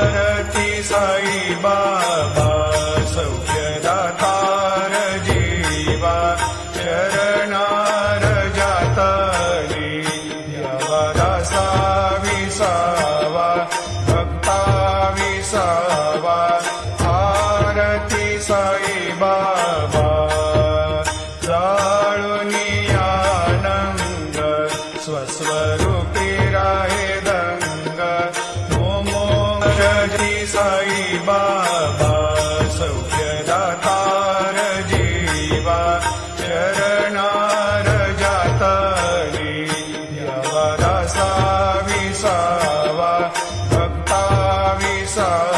आरती साई बाबा सौख्यदातार जीवा शरणार जातली यावा दासा विसावा भक्ता विसावा आरती साई बाबा जाळुनी आनंद स्वस्वरूपी राहे दंग श्री साई बाबा सौख्यदातार जीवा शरणार जातली यावा दासा विसावा भक्ता विसावा